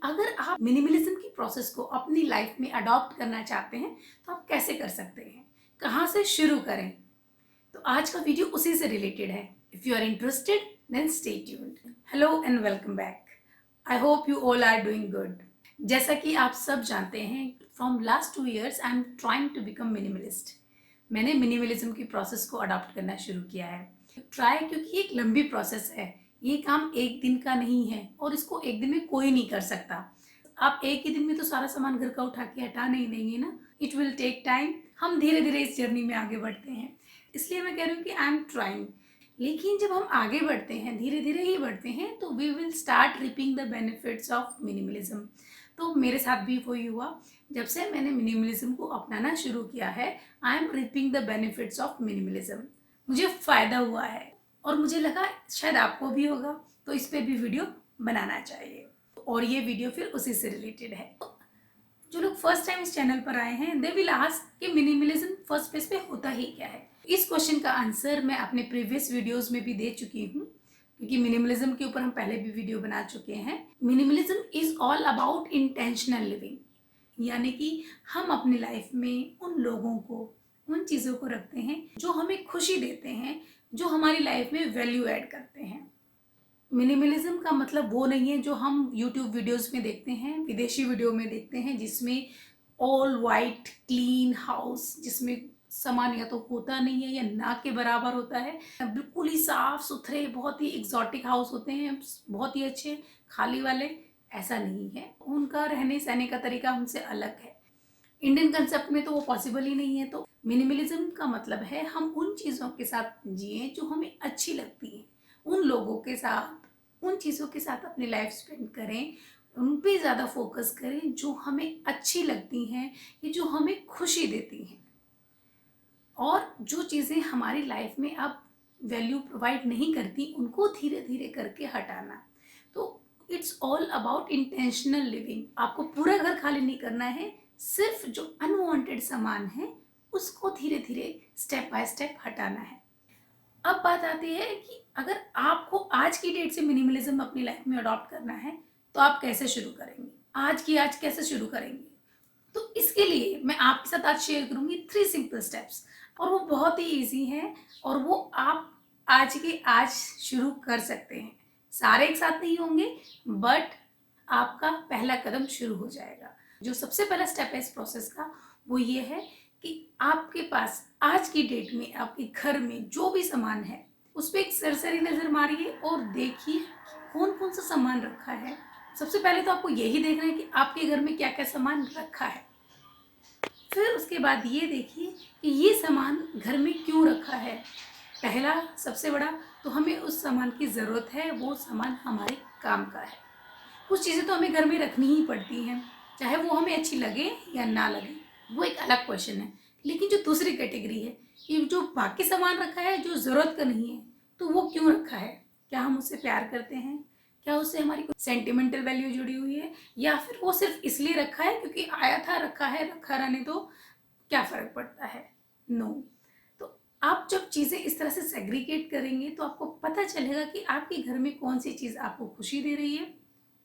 अगर आप मिनिमलिज्म की प्रोसेस को अपनी लाइफ में अडॉप्ट करना चाहते हैं तो आप कैसे कर सकते हैं, कहाँ से शुरू करें। तो आज का वीडियो उसी से रिलेटेड है। If you are interested then stay tuned. Hello and welcome back. I hope you all are doing good. जैसा कि आप सब जानते हैं, from last 2 years I am trying to become minimalist. मैंने मिनिमलिज्म की प्रोसेस को अडॉप्ट करना शुरू किया है। ट्राई, क्योंकि एक लंबी प्रोसेस है। ये काम एक दिन का नहीं है और इसको एक दिन में कोई नहीं कर सकता। आप एक ही दिन में तो सारा सामान घर का उठा के हटा नहीं देंगे ना। It will take time. हम धीरे धीरे इस जर्नी में आगे बढ़ते हैं, इसलिए मैं कह रही हूँ कि आई एम ट्राइंग। लेकिन जब हम आगे बढ़ते हैं, धीरे धीरे ही बढ़ते हैं, तो we will start reaping the benefits of minimalism. तो मेरे साथ भी वही हुआ। जब से मैंने मिनिमलिज्म को अपनाना शुरू किया है, I am ripping the benefits of minimalism. मुझे फ़ायदा हुआ है और मुझे लगा शायद आपको भी होगा, तो इस पर भी वीडियो बनाना चाहिए। और ये वीडियो फिर उसी से रिलेटेड है। जो लोग फर्स्ट टाइम इस चैनल पर आए हैं, दे विल आस्क कि मिनिमलिज्म फर्स्ट प्लेस पे होता ही क्या है। इस क्वेश्चन का आंसर मैं अपने प्रीवियस वीडियोस में भी दे चुकी हूँ, क्योंकि मिनिमलिज्म के ऊपर हम पहले भी वीडियो बना चुके हैं। Minimalism is all about intentional living, यानी कि हम अपनी लाइफ में उन लोगों को, उन चीज़ों को रखते हैं जो हमें खुशी देते हैं, जो हमारी लाइफ में वैल्यू ऐड करते हैं। मिनिमलिज्म का मतलब वो नहीं है जो हम यूट्यूब वीडियोस में देखते हैं, विदेशी वीडियो में देखते हैं, जिसमें ऑल वाइट क्लीन हाउस, जिसमें सामान या तो होता नहीं है या ना के बराबर होता है। बिल्कुल ही साफ सुथरे, बहुत ही एग्जॉटिक हाउस होते हैं, बहुत ही अच्छे खाली वाले। ऐसा नहीं है। उनका रहने सहने का तरीका हमसे अलग है। इंडियन कंसेप्ट में तो वो पॉसिबल ही नहीं है। तो मिनिमलिज्म का मतलब है हम उन चीज़ों के साथ जिए जो हमें अच्छी लगती हैं, उन लोगों के साथ, उन चीज़ों के साथ अपनी लाइफ स्पेंड करें, उन पे ज़्यादा फोकस करें जो हमें अच्छी लगती हैं, ये जो हमें खुशी देती हैं। और जो चीज़ें हमारी लाइफ में अब वैल्यू प्रोवाइड नहीं करती, उनको धीरे धीरे करके हटाना। तो it's all about intentional living. आपको पूरा घर खाली नहीं करना है, सिर्फ जो अनवांटेड सामान है उसको धीरे धीरे स्टेप बाय स्टेप हटाना है। अब बात आती है कि अगर आपको आज की डेट से मिनिमलिज्म अपनी लाइफ में अडॉप्ट करना है तो आप कैसे शुरू करेंगे, आज की आज कैसे शुरू करेंगे। तो इसके लिए मैं आपके साथ आज शेयर करूंगी 3 सिंपल स्टेप्स, और वो बहुत ही इजी हैं और वो आप आज के आज शुरू कर सकते हैं। सारे एक साथ नहीं होंगे, बट आपका पहला कदम शुरू हो जाएगा। जो सबसे पहला स्टेप है इस प्रोसेस का, वो ये है कि आपके पास आज की डेट में आपके घर में जो भी सामान है उस पर एक सरसरी नज़र मारिए और देखिए कौन कौन सा सामान रखा है। सबसे पहले तो आपको यही देखना है कि आपके घर में क्या क्या सामान रखा है। फिर उसके बाद ये देखिए कि ये सामान घर में क्यों रखा है। पहला सबसे बड़ा, तो हमें उस सामान की ज़रूरत है, वो सामान हमारे काम का है। कुछ चीज़ें तो हमें घर में रखनी ही पड़ती हैं, चाहे वो हमें अच्छी लगे या ना लगे, वो एक अलग क्वेश्चन है। लेकिन जो दूसरी कैटेगरी है कि जो बाकी सामान रखा है जो ज़रूरत का नहीं है, तो वो क्यों रखा है। क्या हम उससे प्यार करते हैं, क्या उससे हमारी कोई सेंटिमेंटल वैल्यू जुड़ी हुई है, या फिर वो सिर्फ इसलिए रखा है क्योंकि आया था, रखा है, रखा रहने दो, क्या फ़र्क पड़ता है। नो। तो आप जब चीज़ें इस तरह से सेग्रीगेट करेंगे तो आपको पता चलेगा कि आपके घर में कौन सी चीज़ आपको खुशी दे रही है,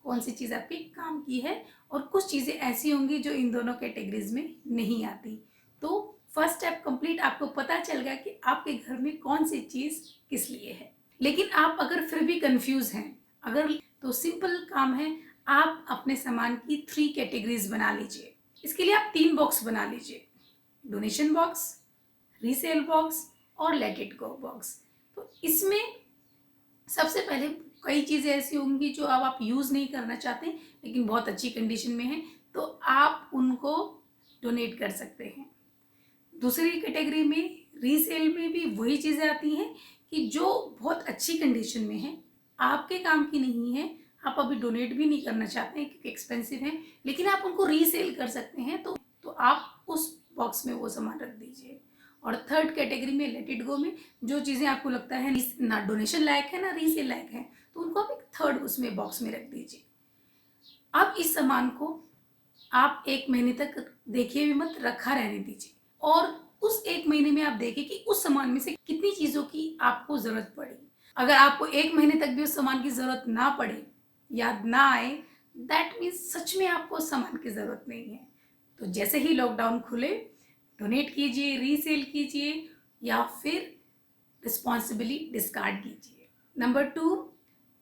कौन सी चीज़ आपके काम की है, और कुछ चीज़ें ऐसी होंगी जो इन दोनों कैटेगरीज में नहीं आती। तो फर्स्ट स्टेप कंप्लीट, आपको पता चल गया कि आपके घर में कौन सी चीज़ किस लिए है। लेकिन आप अगर फिर भी कंफ्यूज हैं, अगर, तो सिंपल काम है, आप अपने सामान की 3 कैटेगरीज बना लीजिए। इसके लिए आप 3 बॉक्स बना लीजिए, डोनेशन बॉक्स, रीसेल बॉक्स और लेट इट गो बॉक्स। तो इसमें सबसे पहले कई चीज़ें ऐसी होंगी जो अब आप यूज़ नहीं करना चाहते लेकिन बहुत अच्छी कंडीशन में हैं, तो आप उनको डोनेट कर सकते हैं। दूसरी कैटेगरी में, रीसेल में भी वही चीज़ें आती हैं कि जो बहुत अच्छी कंडीशन में है, आपके काम की नहीं है, आप अभी डोनेट भी नहीं करना चाहते हैं क्योंकि एक्सपेंसिव है, लेकिन आप उनको रीसेल कर सकते हैं। तो आप उस बॉक्स में वो सामान रख दीजिए। और थर्ड कैटेगरी में, लेट इट गो में, जो चीज़ें आपको लगता है ना डोनेशन लायक है ना रीसेल लायक है, तो उनको आप एक थर्ड उसमें बॉक्स में रख दीजिए। अब इस सामान को आप 1 महीने तक देखिए भी मत, रखा रहने दीजिए, और उस 1 महीने में आप देखिए कि उस सामान में से कितनी चीज़ों की आपको ज़रूरत पड़ी। अगर आपको 1 महीने तक भी उस सामान की ज़रूरत ना पड़े, याद ना आए, दैट मीन्स सच में आपको सामान की ज़रूरत नहीं है। तो जैसे ही लॉकडाउन खुले, डोनेट कीजिए, रीसेल कीजिए या फिर रिस्पॉन्सिबली डिस्कार्ड कीजिए। नंबर 2,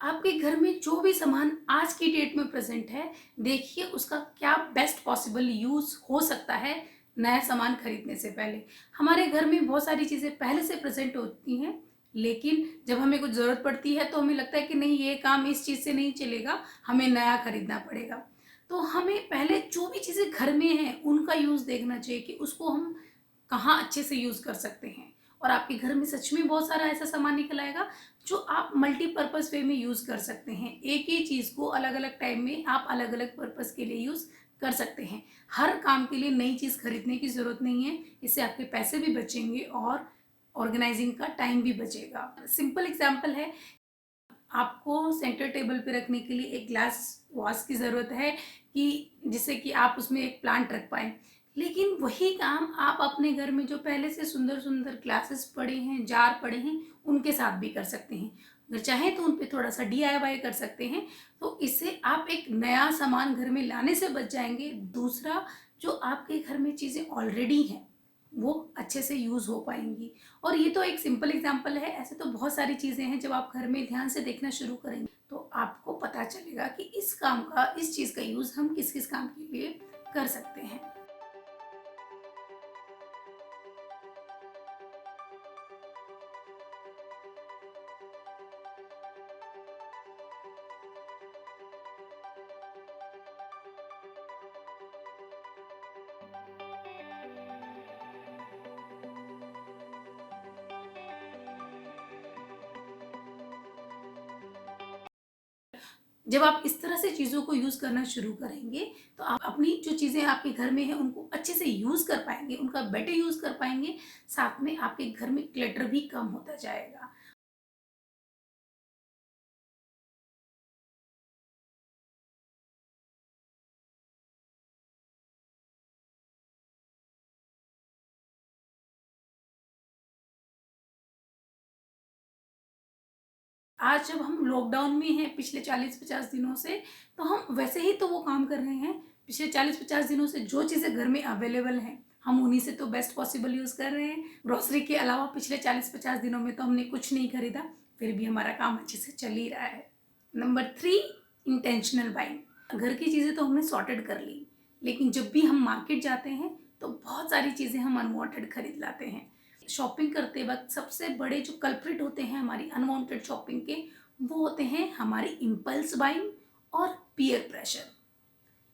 आपके घर में जो भी सामान आज की डेट में प्रेजेंट है, देखिए उसका क्या बेस्ट पॉसिबल यूज़ हो सकता है नया सामान खरीदने से पहले। हमारे घर में बहुत सारी चीज़ें पहले से प्रेजेंट होती हैं, लेकिन जब हमें कुछ ज़रूरत पड़ती है तो हमें लगता है कि नहीं, ये काम इस चीज़ से नहीं चलेगा, हमें नया खरीदना पड़ेगा। तो हमें पहले जो भी चीज़ें घर में हैं उनका यूज़ देखना चाहिए कि उसको हम कहाँ अच्छे से यूज़ कर सकते हैं। और आपके घर में सच में बहुत सारा ऐसा सामान निकल आएगा जो आप मल्टीपर्पज़ वे में यूज़ कर सकते हैं। एक ही चीज़ को अलग अलग टाइम में आप अलग अलग पर्पज़ के लिए यूज़ कर सकते हैं। हर काम के लिए नई चीज़ खरीदने की ज़रूरत नहीं है। इससे आपके पैसे भी बचेंगे और ऑर्गेनाइजिंग का टाइम भी बचेगा। सिंपल एग्जांपल है, आपको सेंटर टेबल पे रखने के लिए एक ग्लास वास की ज़रूरत है कि जिससे कि आप उसमें एक प्लांट रख पाएँ। लेकिन वही काम आप अपने घर में जो पहले से सुंदर-सुंदर ग्लासेस पड़े हैं, जार पड़े हैं, उनके साथ भी कर सकते हैं। अगर चाहें तो उन पे थोड़ा-सा डीआईवाई कर सकते हैं। तो इससे आप एक नया सामान घर में लाने से बच जाएँगे। दूसरा, जो आपके घर में चीज़ें ऑलरेडी हैं, वो अच्छे से यूज़ हो पाएँगी। और ये तो एक सिंपल एग्जांपल है, ऐसे तो बहुत सारी चीज़ें हैं। जब आप घर में ध्यान से देखना शुरू करेंगे तो आपको पता चलेगा कि इस चीज़ का यूज़ हम किस-किस काम के लिए कर सकते हैं। जब आप इस तरह से चीज़ों को यूज़ करना शुरू करेंगे, तो आप अपनी जो चीज़ें आपके घर में हैं उनको अच्छे से यूज़ कर पाएँगे, उनका बेटर यूज़ कर पाएँगे। साथ में आपके घर में क्लटर भी कम होता जाएगा। आज जब हम लॉकडाउन में हैं पिछले 40-50 दिनों से, तो हम वैसे ही तो वो काम कर रहे हैं। पिछले 40-50 दिनों से जो चीज़ें घर में अवेलेबल हैं, हम उन्हीं से तो बेस्ट पॉसिबल यूज़ कर रहे हैं। ग्रोसरी के अलावा पिछले 40-50 दिनों में तो हमने कुछ नहीं खरीदा, फिर भी हमारा काम अच्छे से चल ही रहा है। Number 3, intentional buying. घर की चीज़ें तो हमने सॉर्टेड कर ली, लेकिन जब भी हम मार्केट जाते हैं, तो बहुत सारी चीज़ें हम अनवांटेड खरीद लाते हैं। शॉपिंग करते वक्त सबसे बड़े जो कल्प्रिट होते हैं हमारी अनवांटेड शॉपिंग के, वो होते हैं हमारी इम्पल्स बाइंग और पीयर प्रेशर।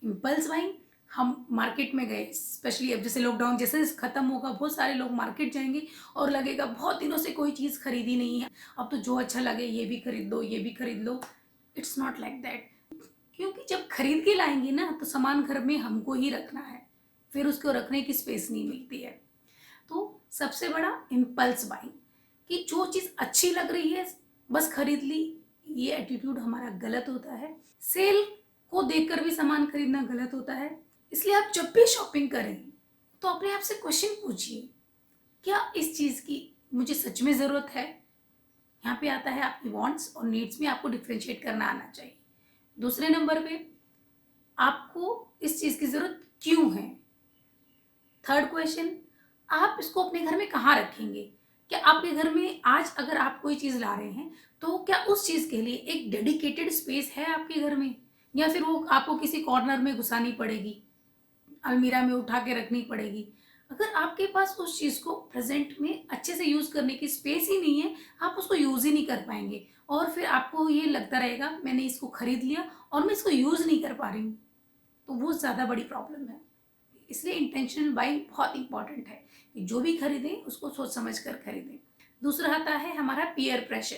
इम्पल्स बाइंग, हम मार्केट में गए, स्पेशली अब जैसे लॉकडाउन जैसे ख़त्म होगा, बहुत सारे लोग मार्केट जाएंगे और लगेगा बहुत दिनों से कोई चीज़ खरीदी नहीं है, अब तो जो अच्छा लगे ये भी खरीद लो, ये भी खरीद लो। It's not like that. क्योंकि जब खरीद के लाएंगे ना, तो सामान घर में हमको ही रखना है, फिर उसको रखने की स्पेस नहीं मिलती है। तो सबसे बड़ा इम्पल्स बाइंग, कि जो चीज़ अच्छी लग रही है बस खरीद ली, ये एटीट्यूड हमारा गलत होता है। सेल को देखकर भी सामान खरीदना गलत होता है। इसलिए आप जब भी शॉपिंग करें तो अपने आप से क्वेश्चन पूछिए, क्या इस चीज़ की मुझे सच में ज़रूरत है। यहाँ पे आता है आपकी वांट्स और नीड्स में आपको डिफ्रेंशिएट करना आना चाहिए। दूसरे नंबर पे, आपको इस चीज़ की ज़रूरत क्यों है। थर्ड क्वेश्चन, आप इसको अपने घर में कहाँ रखेंगे। क्या आपके घर में आज अगर आप कोई चीज़ ला रहे हैं, तो क्या उस चीज़ के लिए एक डेडिकेटेड स्पेस है आपके घर में, या फिर वो आपको किसी कॉर्नर में घुसानी पड़ेगी, अलमीरा में उठा के रखनी पड़ेगी। अगर आपके पास उस चीज़ को प्रेजेंट में अच्छे से यूज़ करने की स्पेस ही नहीं है, आप उसको यूज़ ही नहीं कर पाएंगे और फिर आपको ये लगता रहेगा मैंने इसको खरीद लिया और मैं इसको यूज़ नहीं कर पा रही हूँ, तो वो ज़्यादा बड़ी प्रॉब्लम है। इसलिए इंटेंशनल बाइंग बहुत इंपॉर्टेंट है कि जो भी खरीदें उसको सोच समझ कर खरीदें। दूसरा आता है हमारा पीयर प्रेशर।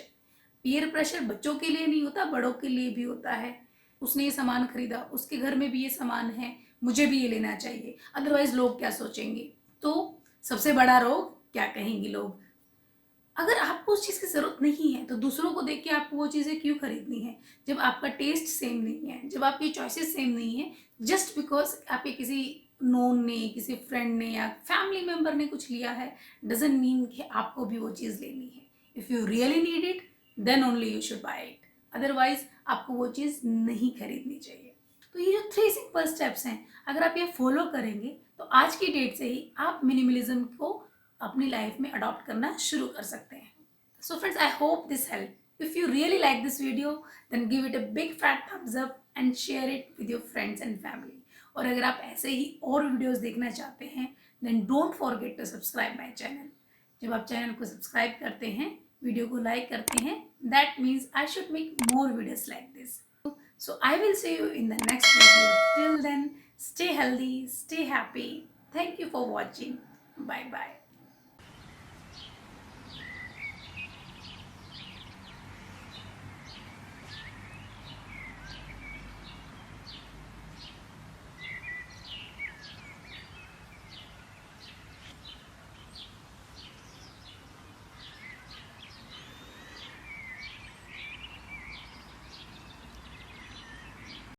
पीयर प्रेशर बच्चों के लिए नहीं होता, बड़ों के लिए भी होता है। उसने ये सामान खरीदा, उसके घर में भी ये सामान है, मुझे भी ये लेना चाहिए, अदरवाइज लोग क्या सोचेंगे। तो सबसे बड़ा रोग, क्या कहेंगे लोग। अगर आपको उस चीज़ की ज़रूरत नहीं है तो दूसरों को देख के आपको वो चीज़ें क्यों खरीदनी है, जब आपका टेस्ट सेम नहीं है, जब आपकी चॉइसेस सेम नहीं है। जस्ट बिकॉज आपके किसी नोन ने, किसी फ्रेंड ने या फैमिली मेम्बर ने कुछ लिया है, डजेंट मीन कि आपको भी वो चीज़ लेनी है। If you really need it, then only you should buy it, otherwise आपको वो चीज़ नहीं खरीदनी चाहिए। तो ये जो 3 सिंपल स्टेप्स हैं, अगर आप ये फॉलो करेंगे तो आज की डेट से ही आप मिनिमलिज्म को अपनी लाइफ में अडॉप्ट करना शुरू कर सकते हैं. So friends, I hope this helped. If you really like this video, then give it a big fat thumbs up and share it with your friends and family. और अगर आप ऐसे ही और वीडियोस देखना चाहते हैं, then don't forget to subscribe my channel. जब आप चैनल को सब्सक्राइब करते हैं, वीडियो को लाइक करते हैं, that means I should make more videos like this. So I will see you in the next video. Till then, stay healthy, stay happy. Thank you for watching. Bye bye.